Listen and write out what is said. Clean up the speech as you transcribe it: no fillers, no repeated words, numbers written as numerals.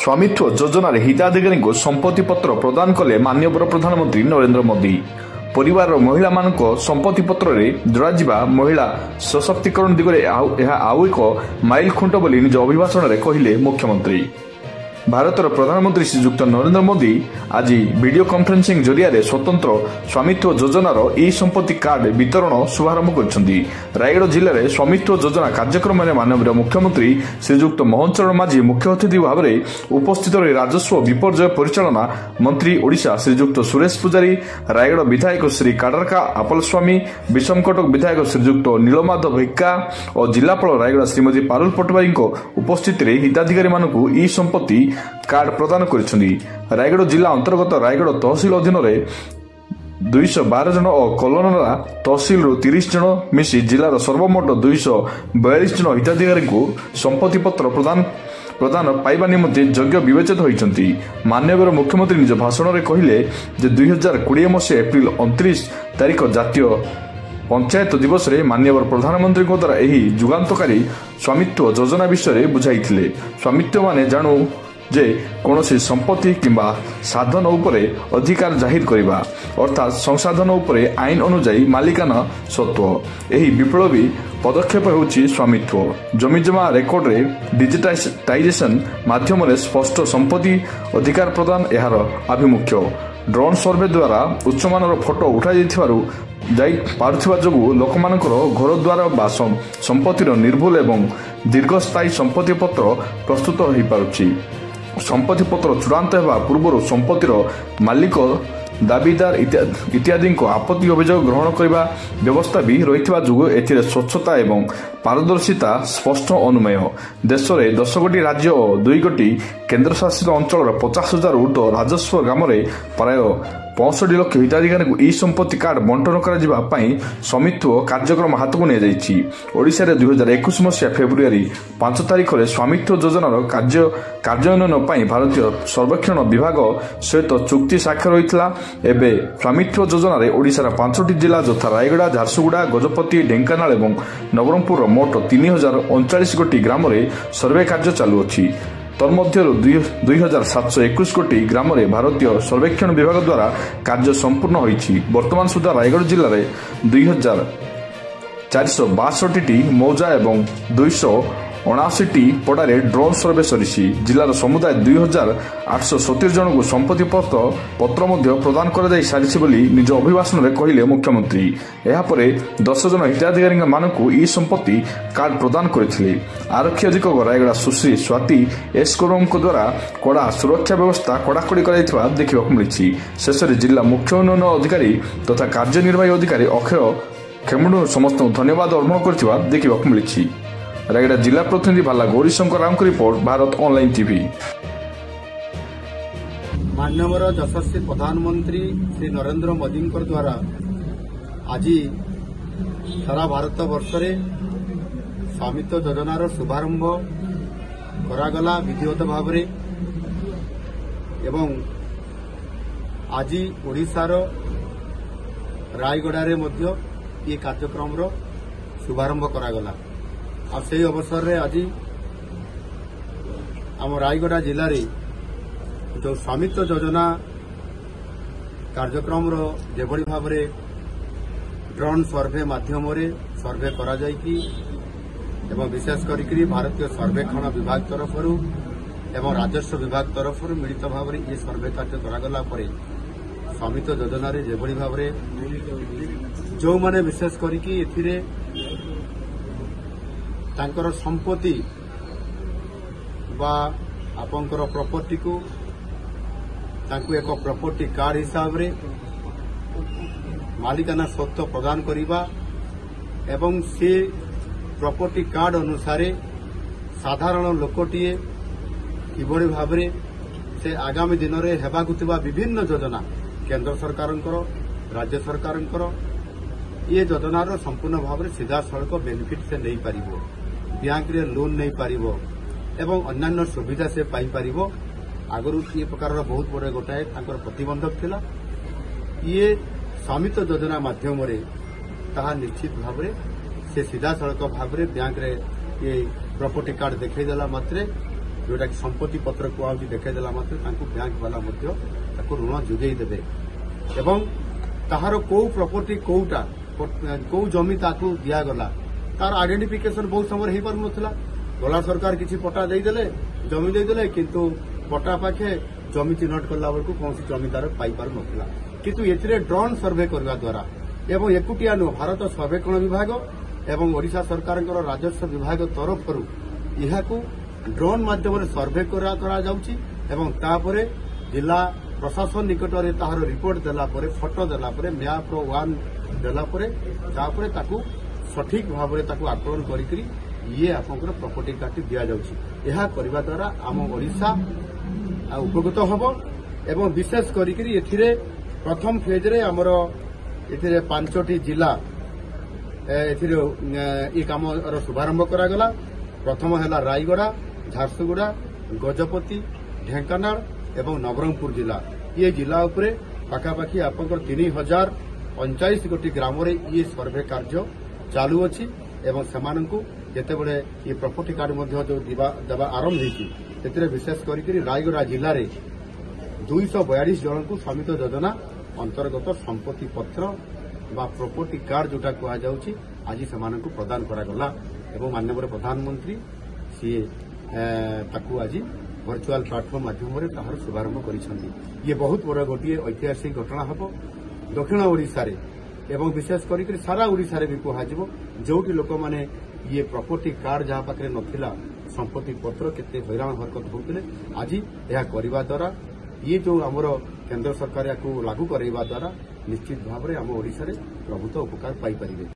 स्वामित्व योजन हिताधिकारी को संपत्ति पत्र प्रदान कले माननीय प्रधानमंत्री नरेंद्र मोदी। परिवार महिला मानक संपत्ति पत्र में जोड़ा महिला सशक्तिकरण दिगरे आउ एक माइल खुंट बोली निज अभिभाषण में कहले मुख्यमंत्री। भारतर प्रधानमंत्री श्रीजुक्त नरेंद्र मोदी आज वीडियो कॉन्फ्रेंसिंग जरिया स्वतंत्र स्वामित्व योजनार ई संपत्ति कार्ड वितरण शुभारंभ करछन्ती। रायगढ़ जिले में स्वामित्व योजना कार्यक्रम में माननीय मुख्यमंत्री श्रीजुक्त मोहन चरण माझी मुख्य अतिथि भाव में उपस्थित रही राजस्व विपर्यय परिचालना मंत्री ओडिशा श्रीजुक्त सुरेश पुजारी, रायगढ़ विधायक श्री काडरका आपल स्वामी, विषमकटक विधायक श्रीजुक्त नीलमाधव भिक्का और जिलापाल रायगढ़ श्रीमती पारुल पटवारी उपस्थित हिताधिकारी मानक ई संपत्ति कार्ड प्रदान करिसेंती। रायगढ़ जिला अंतर्गत रायगढ़ तहसिल अधीन 212 जन और कलनरा तहसिल 30 जन मिसी जिलार सर्वमोट 242 जन हिताधिकारी को संपत्ति पत्र प्रदान पाइबा निमंते योग्य विवेचित होइछन्ती। माननीय मुख्यमंत्री निज भाषण में कहले जे 2020 मसीहा एप्रिल 29 तारिख जातीय पंचायत दिवस रे माननीय प्रधानमंत्री द्वारा यही जुगान्तकारी स्वामित्व योजना विषय बुझाई। स्वामित्व माने जानू जे कौनसी संपत्ति किंबा साधन उपरे अधिकार जाहिर करिबा अर्थात संसाधन उपरे आईन अनुजाई मालिकाना सत्व। यही विप्लवी पदक्षेप होउछि स्वामित्व। जमीजमा रेकर्ड रे डिजिटाइजेशन माध्यम रे स्पष्ट संपत्ति अधिकार प्रदान यार आभिमुख्य। ड्रोन सर्वे द्वारा उच्चमानर फोटो उठा जाई पारुथिबा जोगु लोकमानकर घर द्वार बा संपत्तिर निर्भुल एवं दीर्घस्थायी संपत्ति पत्र प्रस्तुत हो पारुछि। संपत्ति पत्र चूड़ांत होगा पूर्व संपत्तिर मालिक दाबीदार इत्यादि आपत्ति अभियोग ग्रहण करने व्यवस्था भी रही एथिरे स्वच्छता एवं पारदर्शिता स्पष्ट अनुमेय। देश में 10 गोटी राज्य और 2 गोटी केन्द्रशासित अंचल 50,000 ऊर्ध्व राजस्व ग्राम प्राय 65 लाख हिताधिकारी को ई संपत्ति कार्ड बंटन कर स्वामित्व कार्यक्रम हाथ को नि ओडिशा 2021 मसीहा फेब्रुआरी 5 तारिख में स्वामित्व योजनार कार्यान्वयन भारतीय सर्वेक्षण विभाग सहित चुक्ति स्वाक्षर होता। एवं स्वामित्व योजन ओडिशार 5टी जिला यथा रायगड़ा, झारसुगुड़ा, गजपति, ढेंकानाल और नवरंगपुर मोट 3039 गोटी ग्राम सर्वे कार्य चालुअछि। तन्मध्य 2721 कोटी ग्राम भारतीय सर्वेक्षण विभाग द्वारा कार्य संपूर्ण होइछि। वर्तमान सुधा रायगढ़ जिले में 2462 मौजा और 279 पड़ारे ड्रोन सर्वे सरी जिलार समुदाय 2870 जन को संपत्ति पत्र प्रदान कर सारी निज अभिभाषण में कहले मुख्यमंत्री। यापर 10 जन हिताधिकारी मानक ई संपत्ति कार्ड प्रदान करथिले। आरक्षी अधीक्षक रायगड़ा सुश्री स्वाति एस कोरम द्वारा कड़ा सुरक्षा व्यवस्था कड़ाकड़ी कर देखा मिली। शेष जिला मुख्य उन्नयन अधिकारी तथा कार्यनिर्वाही अधिकारी अक्षय खेमुंडू समस्त धन्यवाद अर्पण करथिबा देखा मिली। रायगड़ा जिला प्रतिनिधि भाला गौरी शंकर राम की रिपोर्ट, भारत ऑनलाइन टीवी। माननीय यशस्वी प्रधानमंत्री श्री नरेंद्र मोदी द्वारा आज सारा भारत वर्ष स्वामित्व योजनार शुभारंभ करागला विधिवत भाव एवं आज ओडिशार रायगड़ा ये कार्यक्रम शुभारंभ करागला। आ से अवसर रे आज आम रायगड़ा जिले में जो स्वामित्व योजना कार्यक्रम जेभली भाव ड्रोन सर्वे माध्यम सर्वे करा जायकी एवं विशेष करी भारतीय सर्वेक्षण विभाग तरफ एवं राजस्व विभाग तरफ मिलित भाव ये सर्वे कार्य करागला स्वामित्व योजना जेभली भाव जो माने विशेष करी तांकर संपत्ति बा आपंकर प्रॉपर्टी को तांको एक प्रॉपर्टी कार्ड हिसाब रे मालिकाना स्वत्व प्रदान करिबा एवं से प्रॉपर्टी कार्ड अनुसार साधारण लोकटीए किभली भाव से आगामी दिन में हेबाकुथिबा विभिन्न योजना केंद्र सरकारंकर राज्य सरकारंकर ये योजनार संपूर्ण भाव में सीधा सड़क बेनिफिट से नहीं पारिबो, बैंक रे लोन नहीं पारिबो एवं अन्यान्य सुविधा से पाई पारिबो। आगरू ये प्रकार बहुत बड़े गोटाए प्रतिबंधक थिला। ये स्वामित्व योजना माध्यम ताहा निश्चित भाव से सीधा सड़क भाव बैंक रे ये प्रॉपर्टी कार्ड देखदेला मात्रे जोटा कि संपत्ति पत्र कुआउछि देखाइदेला मात्र तांकु बैंक वाला मध्य ताकु ऋण जोगेई देबे एवं ताहार को प्रॉपर्टी कोटा को जमी ताकु दिया गला तार आइडेंटिफिकेशन बहुत समय हो पार नथिला गला सरकार किछि पट्टा देदेले जमी देदेले किंतु पट्टा पाखे जमी चिन्हट कला बेलू कौन जमीदार पाई पार नथिला किंतु एथिरे ड्रोन सर्वे करबा द्वारा एवं एकुटिया नु भारत सर्वेक्षण विभाग एवं ओडिशा सरकार राजस्व विभाग तरफ यहाकू ड्रोन माध्यम सर्वे करा जाउछि एवं तापरे जिला प्रशासन निकट में तार रिपोर्ट देला परे फोटो देला परे मैप वन देला परे तापरे ताकू सठिक भाव में ताकू आकलन करी ये आपंकर प्रॉपर्टी कार्ड दिया जाउछि यह करबा द्वारा आम ओडिशा उपकृत हब एवं विशेष करी एथिरे प्रथम फेज रे हमर एथिरे 5टी जिला एथिरे ई काम शुभारंभ करागला प्रथम है रायगड़ा झारसुगुड़ा गजपति ढेंकानाल एवं नवरंगपुर जिला ये जिला उपरे पाखापाखि आपंकर 3049 गोटी ग्राम ये सर्वे कार्य चालू अच्छी एवं सेमानंकु जेतेबेले ये प्रॉपर्टी कार्ड मध्य जो देवा आरंभ होती विशेष करी रायगड़ा जिले में 242 जन को स्वामित्व योजना अंतर्गत संपत्ति पत्र बा प्रॉपर्टी कार्ड जोटा कहुच्छी आज से प्रदान करागला एवं माननीय प्रधानमंत्री सी ताकू आज वर्चुआल प्लाटफर्म माध्यम तार शुभारंभ करिसेंती ये बहुत बड़ गोटे ऐतिहासिक घटना हम दक्षिण ओडिशा रे एवं विशेष करी सारा ओडिशा रे भी कहुब जोटी लोक मैंने ये प्रॉपर्टी कार्ड जहाँ पाखे नथिला संपत्ति पत्र केते हैरान हरकत होते आज यह करने द्वारा ये जो आमर केंद्र सरकार या लागू करवा द्वारा निश्चित भाव में आम ओडिशा रे प्रभुत्व उपकार पाई परिबे।